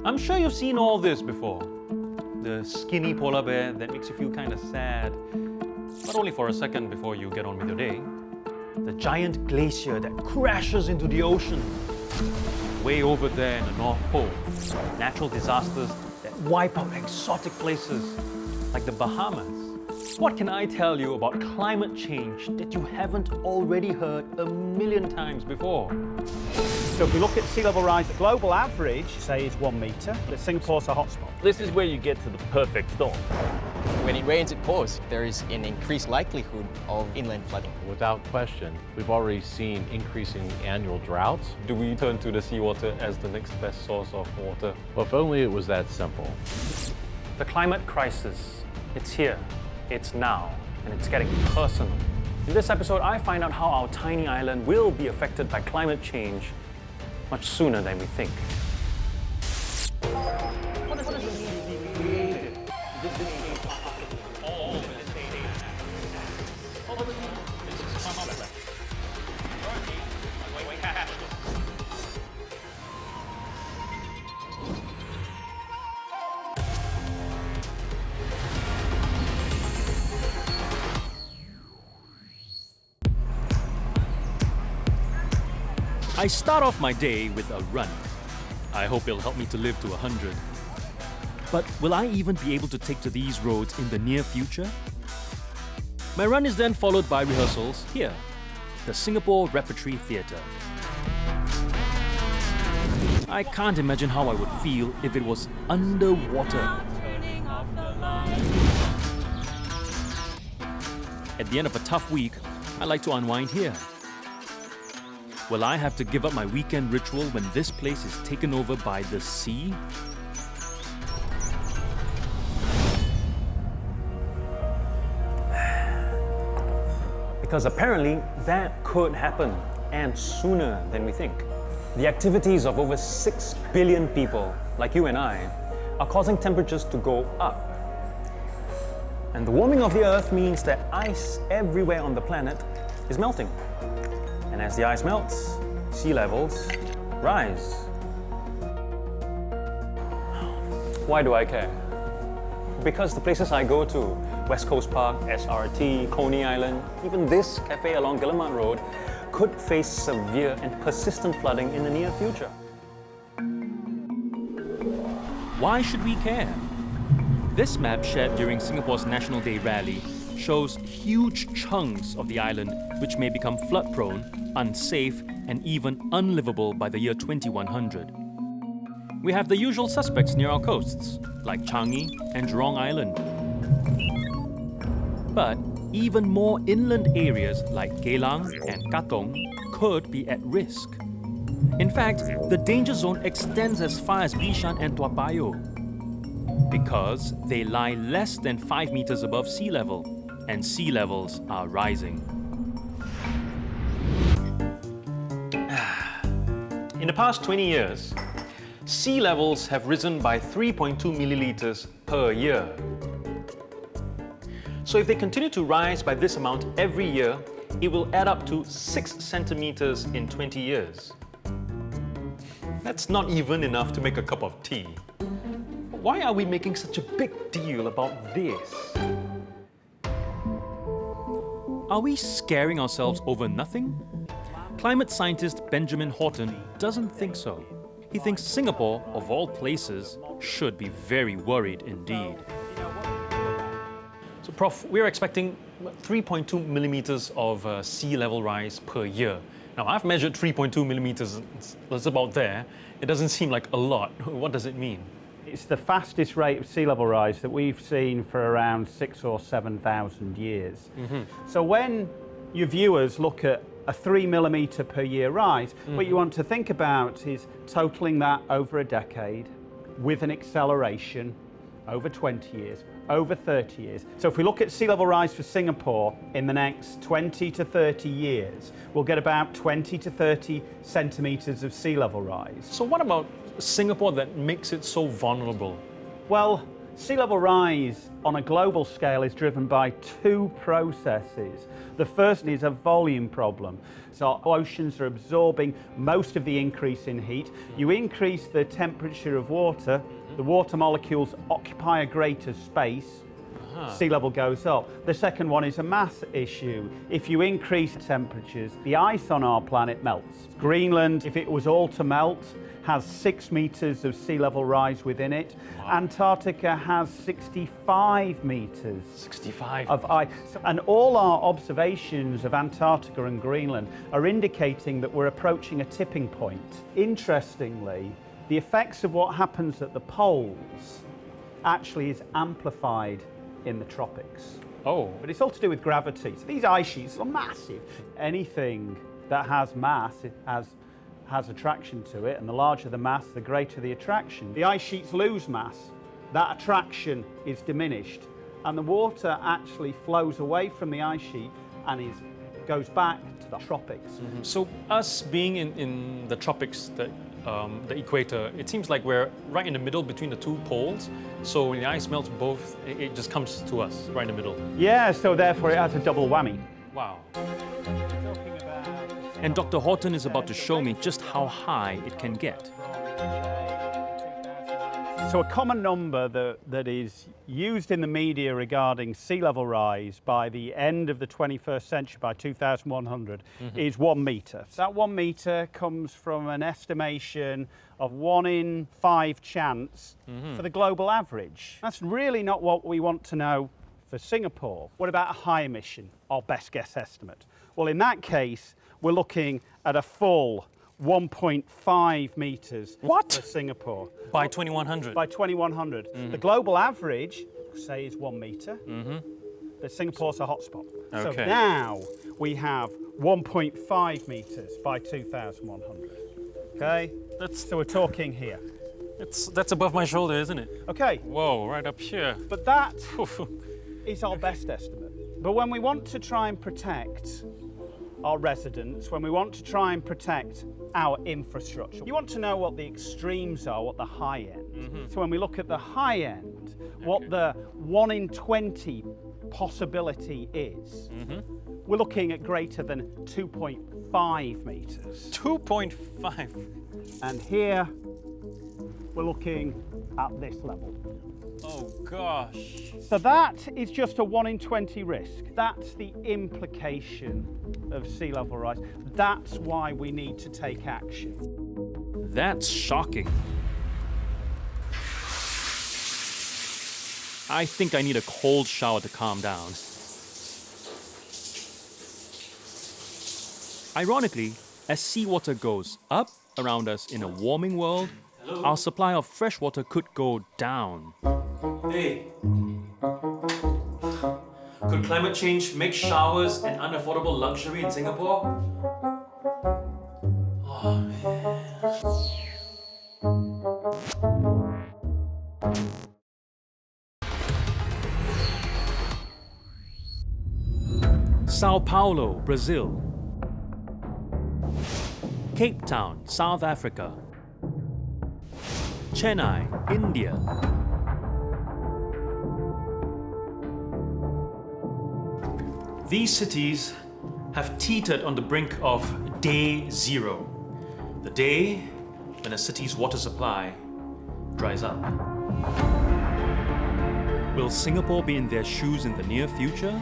I'm sure you've seen all this before. The skinny polar bear that makes you feel kind of sad, but only for a second before you get on with your day. The giant glacier that crashes into the ocean. Way over there in the North Pole. Natural disasters that wipe out exotic places like the Bahamas. What can I tell you about climate change that you haven't already heard a million times before? So if we look at sea level rise, the global average, say, is 1 metre, but Singapore's a hotspot. This is where you get to the perfect storm. When it rains, it pours. There is an increased likelihood of inland flooding. Without question, we've already seen increasing annual droughts. Do we turn to the seawater as the next best source of water? Well, if only it was that simple. The climate crisis, it's here, it's now, and it's getting personal. In this episode, I find out how our tiny island will be affected by climate change much sooner than we think. I start off my day with a run. I hope it'll help me to live to 100. But will I even be able to take to these roads in the near future? My run is then followed by rehearsals here, the Singapore Repertory Theatre. I can't imagine how I would feel if it was underwater. At the end of a tough week, I like to unwind here. Will I have to give up my weekend ritual when this place is taken over by the sea? Because apparently that could happen, and sooner than we think. The activities of over 6 billion people, like you and I, are causing temperatures to go up. And the warming of the Earth means that ice everywhere on the planet is melting. And as the ice melts, sea levels rise. Why do I care? Because the places I go to, West Coast Park, SRT, Coney Island, even this cafe along Guillemard Road, could face severe and persistent flooding in the near future. Why should we care? This map shared during Singapore's National Day rally shows huge chunks of the island which may become flood-prone, unsafe, and even unlivable by the year 2100. We have the usual suspects near our coasts, like Changi and Jurong Island. But even more inland areas like Geylang and Katong could be at risk. In fact, the danger zone extends as far as Bishan and Toa Payoh because they lie less than 5 meters above sea level, and sea levels are rising. In the past 20 years, sea levels have risen by 3.2 milliliters per year. So if they continue to rise by this amount every year, it will add up to 6 centimeters in 20 years. That's not even enough to make a cup of tea. Why are we making such a big deal about this? Are we scaring ourselves over nothing? Climate scientist Benjamin Horton doesn't think so. He thinks Singapore, of all places, should be very worried indeed. So, Prof, we're expecting 3.2 millimeters of sea level rise per year. Now, I've measured 3.2 millimeters, that's about there. It doesn't seem like a lot. What does it mean? It's the fastest rate of sea level rise that we've seen for around 6,000 or 7,000 years. So when your viewers look at a 3 millimetre per year rise, what you want to think about is totaling that over a decade with an acceleration over 20 years, over 30 years. So if we look at sea level rise for Singapore in the next 20 to 30 years, we'll get about 20 to 30 centimetres of sea level rise. So what about Singapore that makes it so vulnerable? Well, Sea level rise on a global scale is driven by two processes. The first is a volume problem. So oceans are absorbing most of the increase in heat. You increase the temperature of water, the water molecules occupy a greater space, sea level goes up. The second one is a mass issue. If you increase temperatures, the ice on our planet melts. Greenland, if it was all to melt, has 6 meters of sea level rise within it. Wow. Antarctica has 65 meters 65 of ice. And all our observations of Antarctica and Greenland are indicating that we're approaching a tipping point. Interestingly, the effects of what happens at the poles actually is amplified in the tropics. Oh. But it's all to do with gravity. So these ice sheets are massive. Anything that has mass, it has attraction to it, and the larger the mass, the greater the attraction. The ice sheets lose mass, that attraction is diminished, and the water actually flows away from the ice sheet and goes back to the tropics. Mm-hmm. So us being in the tropics, the equator, it seems like we're right in the middle between the two poles. So when the ice melts both, it just comes to us right in the middle. Yeah, so therefore it has a double whammy. Wow. And Dr. Horton is about to show me just how high it can get. So a common number that is used in the media regarding sea level rise by the end of the 21st century, by 2100, is 1 meter. So that 1 meter comes from an estimation of 1 in 5 chance for the global average. That's really not what we want to know for Singapore. What about a high emission, our best guess estimate? Well, in that case, we're looking at a full 1.5 meters for Singapore. By 2100? By 2100. The global average, say, is 1 meter, but Singapore's a hotspot. Okay. So now we have 1.5 meters by 2100. Okay? So we're talking here. That's above my shoulder, isn't it? Okay. Whoa, right up here. But that is our best estimate. But when we want to try and protect our residents, when we want to try and protect our infrastructure, you want to know what the extremes are, what the high end. So when we look at the high end, what the 1 in 20 possibility is, we're looking at greater than 2.5 meters. 2.5? And here, we're looking at this level. Oh gosh. So that is just a 1 in 20 risk. That's the implication of sea level rise. That's why we need to take action. That's shocking. I think I need a cold shower to calm down. Ironically, as seawater goes up around us in a warming world, our supply of fresh water could go down. Hey. Could climate change make showers an unaffordable luxury in Singapore? Oh, man. Sao Paulo, Brazil. Cape Town, South Africa. Chennai, India. These cities have teetered on the brink of day zero, the day when a city's water supply dries up. Will Singapore be in their shoes in the near future?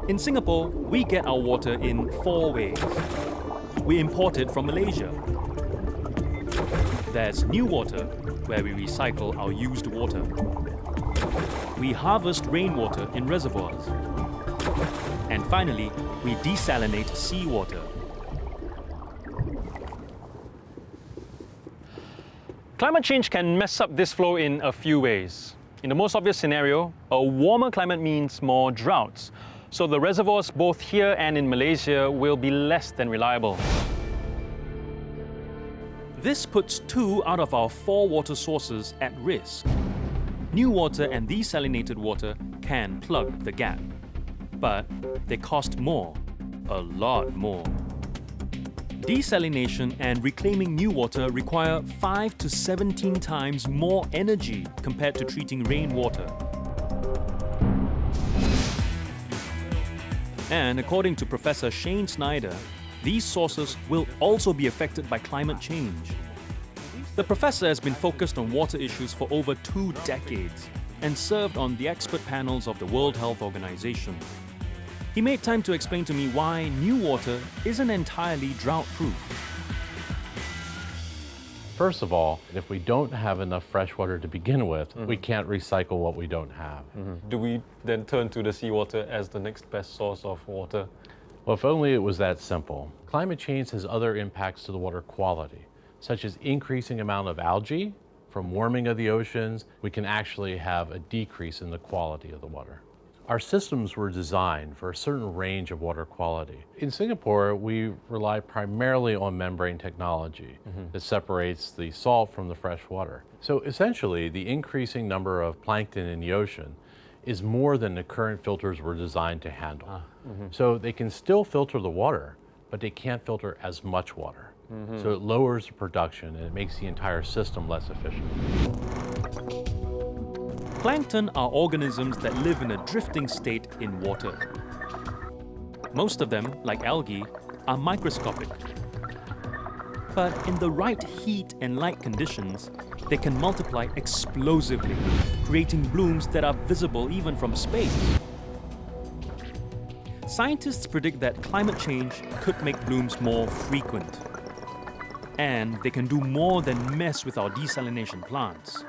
In Singapore, we get our water in 4 ways. We import it from Malaysia. There's new water, where we recycle our used water. We harvest rainwater in reservoirs. And finally, we desalinate seawater. Climate change can mess up this flow in a few ways. In the most obvious scenario, a warmer climate means more droughts. So the reservoirs both here and in Malaysia will be less than reliable. This puts 2 out of our 4 water sources at risk. New water and desalinated water can plug the gap, but they cost more, a lot more. Desalination and reclaiming new water require 5 to 17 times more energy compared to treating rainwater. And according to Professor Shane Snyder, these sources will also be affected by climate change. The professor has been focused on water issues for over 2 decades and served on the expert panels of the World Health Organization. He made time to explain to me why new water isn't entirely drought-proof. First of all, if we don't have enough fresh water to begin with, we can't recycle what we don't have. Do we then turn to the seawater as the next best source of water? Well, if only it was that simple. Climate change has other impacts to the water quality, such as increasing amount of algae. From warming of the oceans, we can actually have a decrease in the quality of the water. Our systems were designed for a certain range of water quality. In Singapore, we rely primarily on membrane technology that separates the salt from the fresh water. So essentially, the increasing number of plankton in the ocean is more than the current filters were designed to handle. So they can still filter the water, but they can't filter as much water. So it lowers the production and it makes the entire system less efficient. Plankton are organisms that live in a drifting state in water. Most of them, like algae, are microscopic. But in the right heat and light conditions, they can multiply explosively, creating blooms that are visible even from space. Scientists predict that climate change could make blooms more frequent. And they can do more than mess with our desalination plants.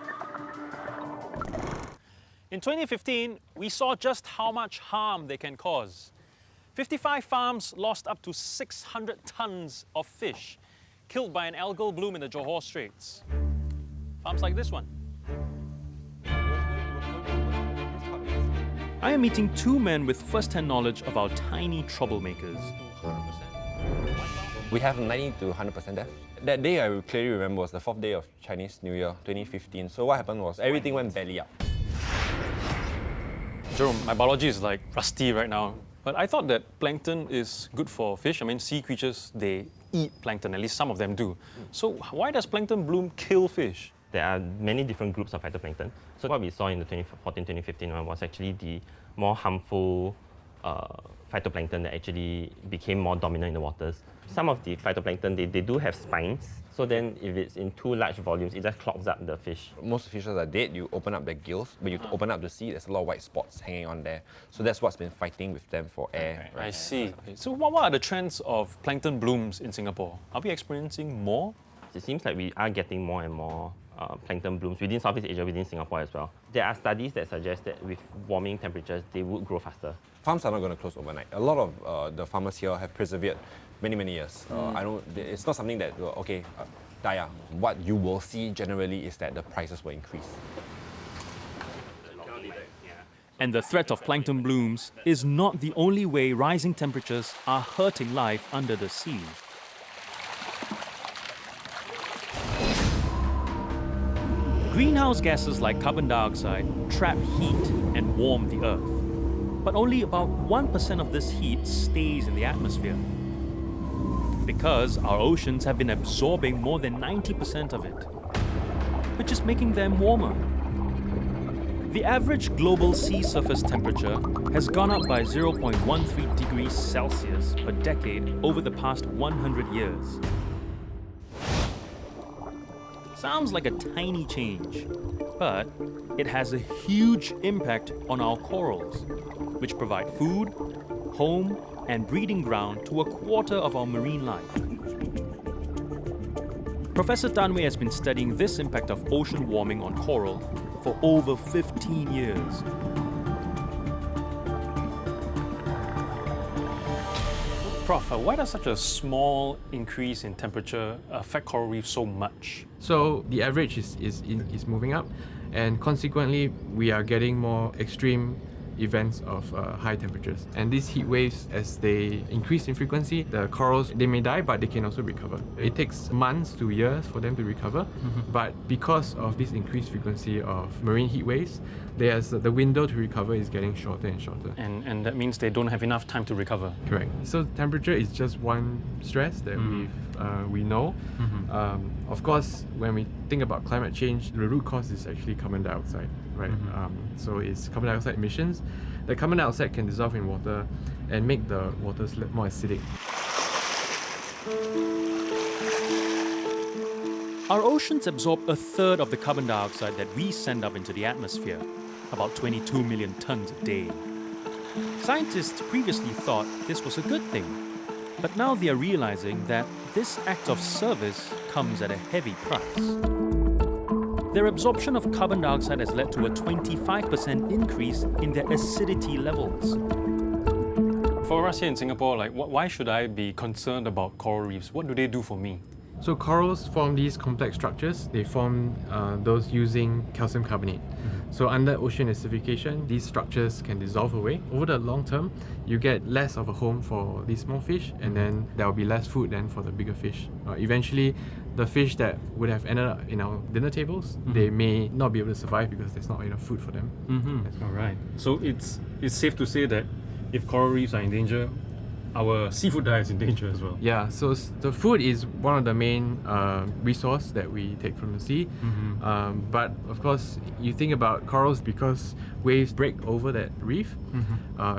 In 2015, we saw just how much harm they can cause. 55 farms lost up to 600 tons of fish, killed by an algal bloom in the Johor Straits. Farms like this one. I am meeting 2 men with first-hand knowledge of our tiny troublemakers. We have 90 to 100% death. That day I clearly remember was the 4th day of Chinese New Year, 2015. So what happened was everything went belly up. Jerome, my biology is like rusty right now. But I thought that plankton is good for fish. I mean, sea creatures, they eat plankton, at least some of them do. So why does plankton bloom kill fish? There are many different groups of phytoplankton. So what we saw in the 2014-2015 one was actually the more harmful phytoplankton that actually became more dominant in the waters. Some of the phytoplankton, they do have spines. So then if it's in too large volumes, it just clogs up the fish. Most fishes are dead. You open up their gills, but you open up the sea, there's a lot of white spots hanging on there. So that's what's been fighting with them for air. I see. So what are the trends of plankton blooms in Singapore? Are we experiencing more? It seems like we are getting more and more plankton blooms within Southeast Asia, within Singapore as well. There are studies that suggest that with warming temperatures, they would grow faster. Farms are not going to close overnight. A lot of the farmers here have persevered many years. It's not something that, Daya, what you will see generally is that the prices will increase. And the threat of plankton blooms is not the only way rising temperatures are hurting life under the sea. Greenhouse gases like carbon dioxide trap heat and warm the Earth. But only about 1% of this heat stays in the atmosphere. Because our oceans have been absorbing more than 90% of it, which is making them warmer. The average global sea surface temperature has gone up by 0.13 degrees Celsius per decade over the past 100 years. Sounds like a tiny change, but it has a huge impact on our corals, which provide food, home, and breeding ground to a quarter of our marine life. Professor Tan Wei has been studying this impact of ocean warming on coral for over 15 years. Prof, why does such a small increase in temperature affect coral reefs so much? So the average is moving up, and consequently we are getting more extreme events of high temperatures. And these heat waves, as they increase in frequency, the corals, they may die, but they can also recover. It takes months to years for them to recover, but because of this increased frequency of marine heat waves, the window to recover is getting shorter and shorter. And that means they don't have enough time to recover. Correct. So temperature is just one stress that we know. Of course, when we think about climate change, the root cause is actually carbon dioxide, right? So it's carbon dioxide emissions. The carbon dioxide can dissolve in water and make the waters more acidic. Our oceans absorb a third of the carbon dioxide that we send up into the atmosphere, about 22 million tons a day. Scientists previously thought this was a good thing, but now they are realizing that this act of service comes at a heavy price. Their absorption of carbon dioxide has led to a 25% increase in their acidity levels. For us here in Singapore, like, why should I be concerned about coral reefs? What do they do for me? So corals form these complex structures. They form those using calcium carbonate. So under ocean acidification, these structures can dissolve away. Over the long term, you get less of a home for these small fish, and then there will be less food then for the bigger fish. Eventually, the fish that would have ended up in our dinner tables, they may not be able to survive because there's not enough food for them. All right. So it's safe to say that if coral reefs are in danger, our seafood diet is in danger as well. Yeah, so the food is one of the main resource that we take from the sea. But of course, you think about corals, because waves break over that reef,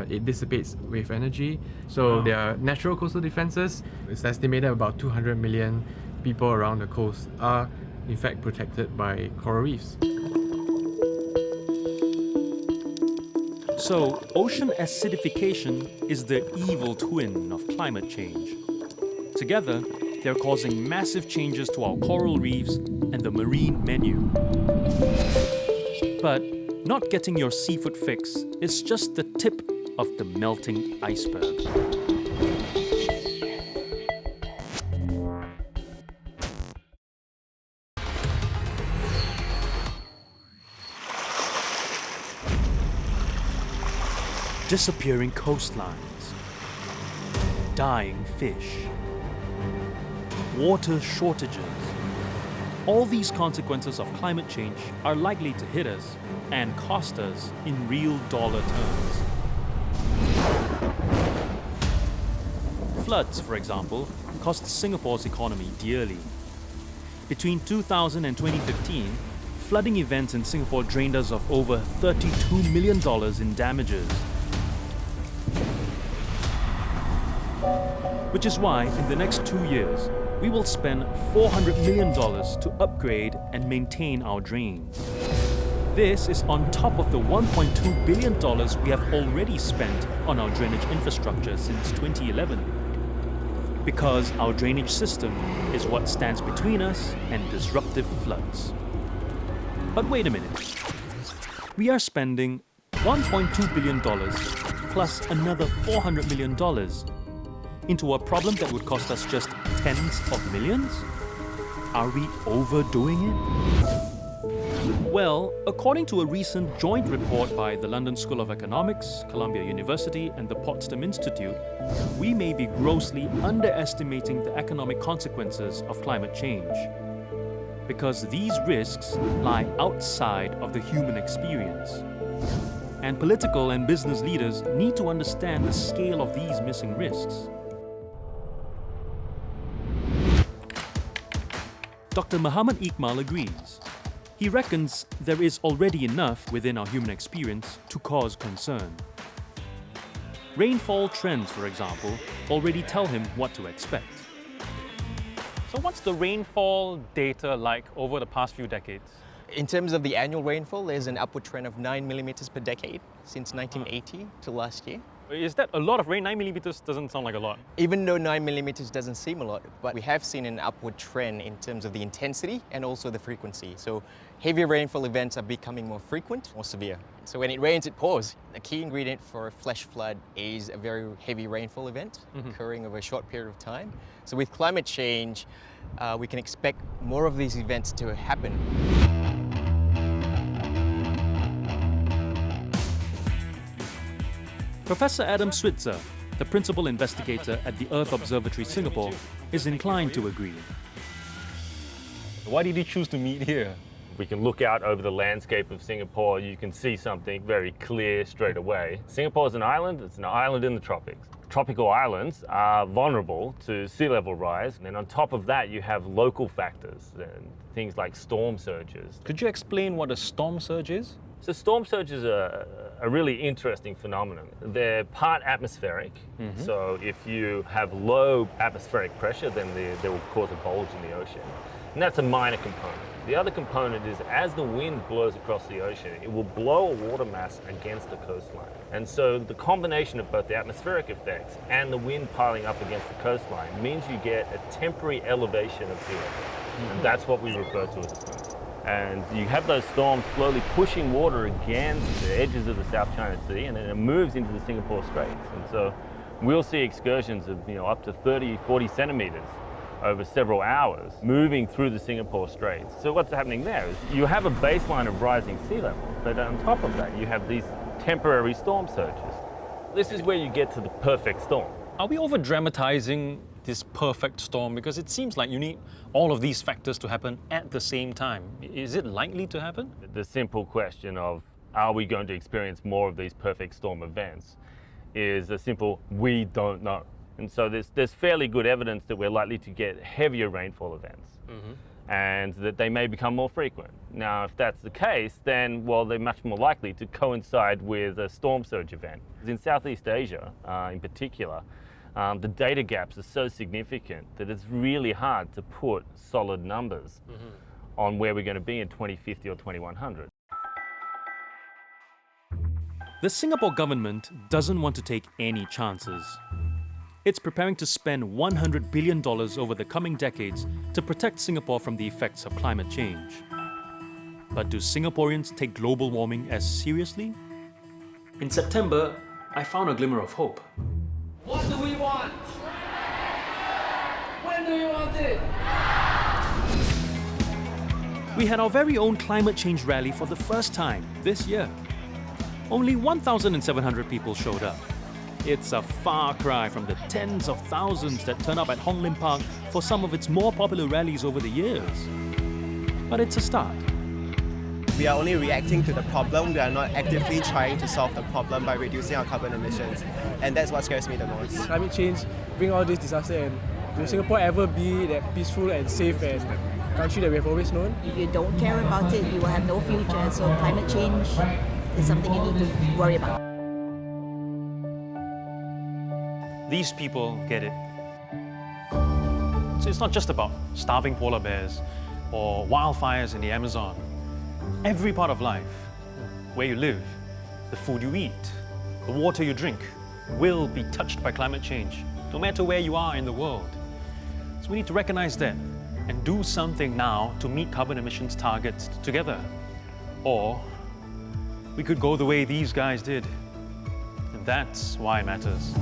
it dissipates wave energy. So there are natural coastal defenses. It's estimated about 200 million people around the coast are in fact protected by coral reefs. So, ocean acidification is the evil twin of climate change. Together, they're causing massive changes to our coral reefs and the marine menu. But not getting your seafood fix is just the tip of the melting iceberg. Disappearing coastlines, dying fish, water shortages. All these consequences of climate change are likely to hit us and cost us in real dollar terms. Floods, for example, cost Singapore's economy dearly. Between 2000 and 2015, flooding events in Singapore drained us of over $32 million in damages. Which is why, in the next 2 years, we will spend $400 million to upgrade and maintain our drains. This is on top of the $1.2 billion we have already spent on our drainage infrastructure since 2011. Because our drainage system is what stands between us and disruptive floods. But wait a minute. We are spending $1.2 billion plus another $400 million into a problem that would cost us just tens of millions? Are we overdoing it? Well, according to a recent joint report by the London School of Economics, Columbia University, and the Potsdam Institute, we may be grossly underestimating the economic consequences of climate change. Because these risks lie outside of the human experience. And political and business leaders need to understand the scale of these missing risks. Dr. Muhammad Iqbal agrees. He reckons there is already enough within our human experience to cause concern. Rainfall trends, for example, already tell him what to expect. So what's the rainfall data like over the past few decades? In terms of the annual rainfall, there's an upward trend of 9 millimeters per decade since 1980 to last year. Is that a lot of rain? 9 millimeters doesn't sound like a lot. Even though 9 millimeters doesn't seem a lot, but we have seen an upward trend in terms of the intensity and also the frequency. So heavier rainfall events are becoming more frequent, more severe. So when it rains, it pours. The key ingredient for a flash flood is a very heavy rainfall event occurring over a short period of time. So with climate change, we can expect more of these events to happen. Professor Adam Switzer, the principal investigator at the Earth Observatory Singapore, is inclined to agree. Why did you choose to meet here? We can look out over the landscape of Singapore, you can see something very clear straight away. Singapore is an island, it's an island in the tropics. Tropical islands are vulnerable to sea level rise, and then on top of that you have local factors, and things like storm surges. Could you explain what a storm surge is? So storm surges are a really interesting phenomenon. They're part atmospheric, so if you have low atmospheric pressure, then they will cause a bulge in the ocean. And that's a minor component. The other component is as the wind blows across the ocean, it will blow a water mass against the coastline. And so the combination of both the atmospheric effects and the wind piling up against the coastline means you get a temporary elevation of sea level. And that's what we refer to as a storm. And you have those storms slowly pushing water against the edges of the South China Sea, and then it moves into the Singapore Straits. And so we'll see excursions of up to 30, 40 centimeters over several hours moving through the Singapore Straits. So what's happening there is you have a baseline of rising sea level, but on top of that you have these temporary storm surges. This is where you get to the perfect storm. Are we over dramatizing this perfect storm? Because it seems like you need all of these factors to happen at the same time. Is it likely to happen? The simple question of are we going to experience more of these perfect storm events is a simple we don't know. And so there's fairly good evidence that we're likely to get heavier rainfall events and that they may become more frequent. Now, if that's the case, then, well, they're much more likely to coincide with a storm surge event. In Southeast Asia, in particular, the data gaps are so significant that it's really hard to put solid numbers on where we're going to be in 2050 or 2100. The Singapore government doesn't want to take any chances. It's preparing to spend $100 billion over the coming decades to protect Singapore from the effects of climate change. But do Singaporeans take global warming as seriously? In September, I found a glimmer of hope. What do we want? When do we want it? We had our very own climate change rally for the first time this year. Only 1,700 people showed up. It's a far cry from the tens of thousands that turn up at Hong Lim Park for some of its more popular rallies over the years. But it's a start. We are only reacting to the problem. We are not actively trying to solve the problem by reducing our carbon emissions. And that's what scares me the most. Climate change bring all this disaster, and will Singapore ever be that peaceful and safe and country that we have always known? If you don't care about it, you will have no future. So climate change is something you need to worry about. These people get it. So it's not just about starving polar bears or wildfires in the Amazon. Every part of life, where you live, the food you eat, the water you drink, will be touched by climate change, no matter where you are in the world. So we need to recognize that and do something now to meet carbon emissions targets together. Or we could go the way these guys did. And that's why it matters.